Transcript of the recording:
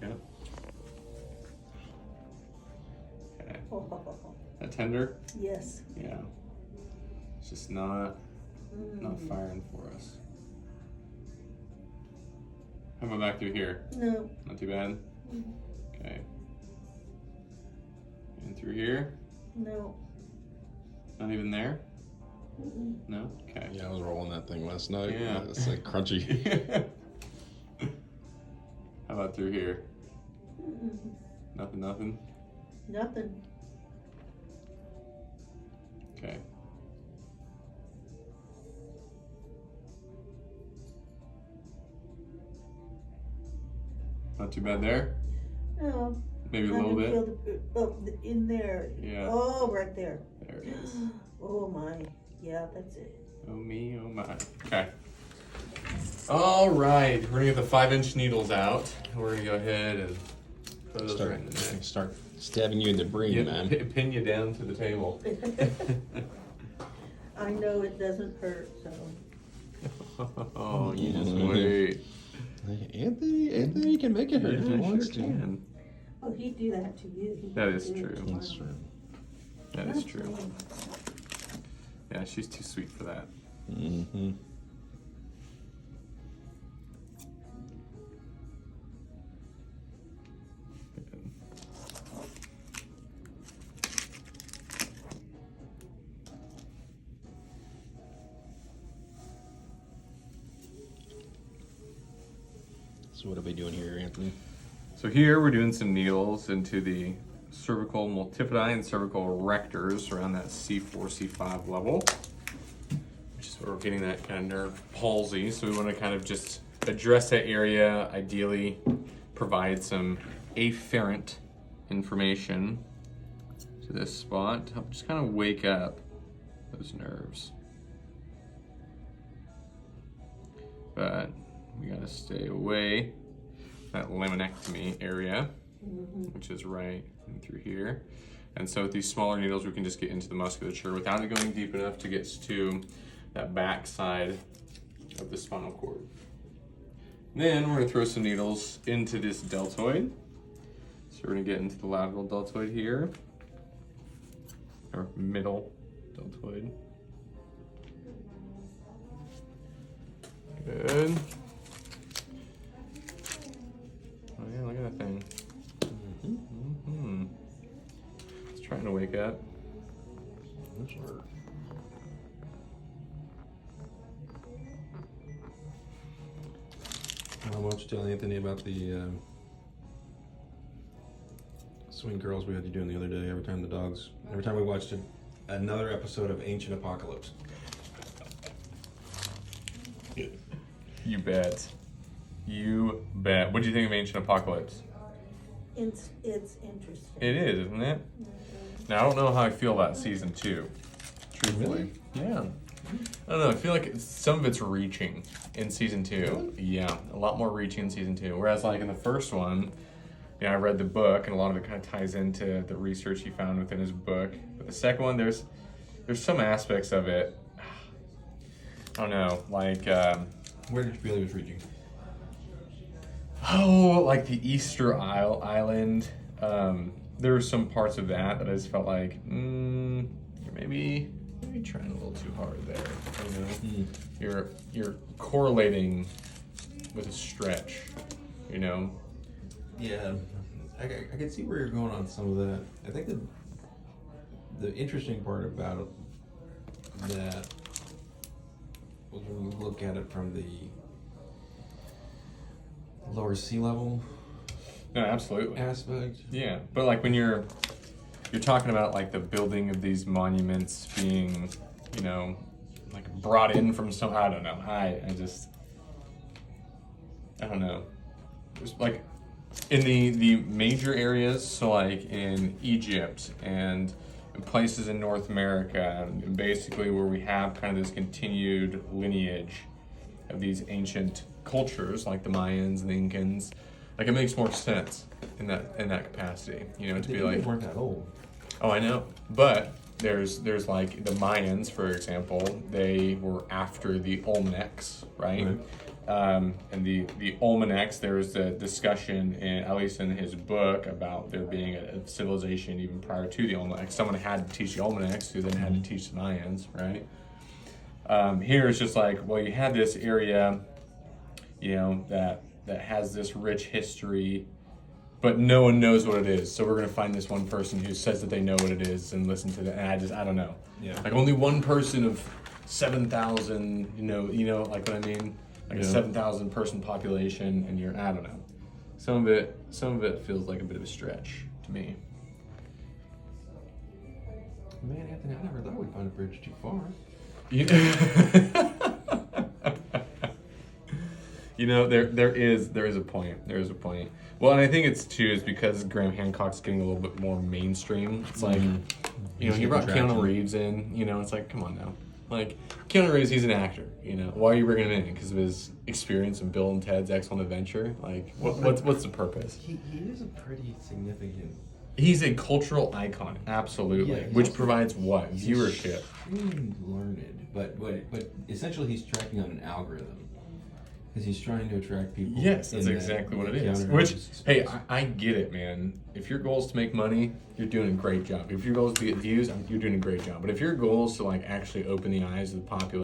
Yep. Okay. That tender? Yes. Yeah. It's just not firing for us. How about back through here? No. Not too bad? Okay. And through here? No. Not even there? No? Okay. Yeah, I was rolling that thing last night. Yeah. It's like crunchy. How about through here? Nothing? Nothing. Okay. Not too bad there? No. Maybe a I little can bit? feel in there. Yeah. Oh, right there. There it is. Oh my. Yeah, that's it. Oh me, oh my. Okay. All right, we're gonna get the 5-inch needles out. We're gonna go ahead and put those right in the neck. Start stabbing you in the brain, Yeah, man. pin you down to the table. I know it doesn't hurt, so. Oh, you just Mhm. wait. Anthony can make it hurt if he wants to. Can. Oh, he'd do that to you. He'd That do is it true. to That's mine. true. That is That's true. fine. Yeah, she's too sweet for that. Mm-hmm. So what are we doing here, Anthony? So here we're doing some needles into the cervical multifidi and cervical rectors around that C4, C5 level, which is where we're getting that kind of nerve palsy. So we want to kind of just address that area, ideally provide some afferent information to this spot to help just kind of wake up those nerves. But we got to stay away from that laminectomy area, which is right in through here. And so with these smaller needles, we can just get into the musculature without it going deep enough to get to that back side of the spinal cord. Then we're gonna throw some needles into this deltoid. So we're gonna get into the lateral deltoid here, or middle deltoid. Good. Oh yeah, look at that thing. It's trying to wake up. That's hard. Why don't you tell Anthony about the swing curls we had you doing the other day? Every time we watched another episode of Ancient Apocalypse. You bet. You bet. What do you think of Ancient Apocalypse? It's interesting. It is, isn't it? Now, I don't know how I feel about season 2, truthfully. Yeah. I don't know. I feel like some of it's reaching in season 2. Yeah, a lot more reaching in season 2. Whereas, like in the first one, I read the book, and a lot of it kind of ties into the research he found within his book. But the second one, there's some aspects of it. I don't know, like. Where did you feel he was reaching? Oh, like the Easter Island. There were some parts of that I just felt like, you're maybe trying a little too hard there. You know, you're correlating with a stretch. You know. Yeah, I can see where you're going on some of that. I think the interesting part about that was when you look at it from the lower sea level No, absolutely. aspect. Yeah, but like when you're talking about like the building of these monuments being, you know, like brought in from some, I don't know. I don't know. There's like in the major areas, so like in Egypt and in places in North America, and basically where we have kind of this continued lineage of these ancient cultures like the Mayans and the Incans, like it makes more sense in that capacity, you know, to be like, weren't that old. oh, I know, but there's like the Mayans, for example, they were after the Olmecs, right? and the Olmecs, there was a discussion, at least in his book, about there being a civilization even prior to the Olmecs. Someone had to teach the Olmecs, who then had to teach the Mayans, right? Here it's just like, well, you had this area, you know, that has this rich history, but no one knows what it is. So we're gonna find this one person who says that they know what it is and listen to that. And I don't know. Yeah. Like only one person of 7,000, you know, like what I mean? Like a 7,000 person population, and I don't know. Some of it feels like a bit of a stretch to me. Man, Anthony, I never thought we'd find a bridge too far. You know, there is a point. There is a point. Well, and I think it's too is because Graham Hancock's getting a little bit more mainstream. It's like, you know, he brought Keanu Reeves in. You know, it's like, come on now. Like Keanu Reeves, he's an actor. You know, why are you bringing him in? Because of his experience in Bill and Ted's Excellent Adventure. Like, what's the purpose? He is a pretty significant. He's a cultural icon, absolutely, Yeah, which also- provides what viewership. Extremely learned, but essentially he's tracking on an algorithm because he's trying to attract people. Yes, that's in exactly what it Keanu is. Which, Reeves hey, space. I get it, man. If your goal is to make money, you're doing a great job. If your goal is to get views, you're doing a great job. But if your goal is to like actually open the eyes of the populace,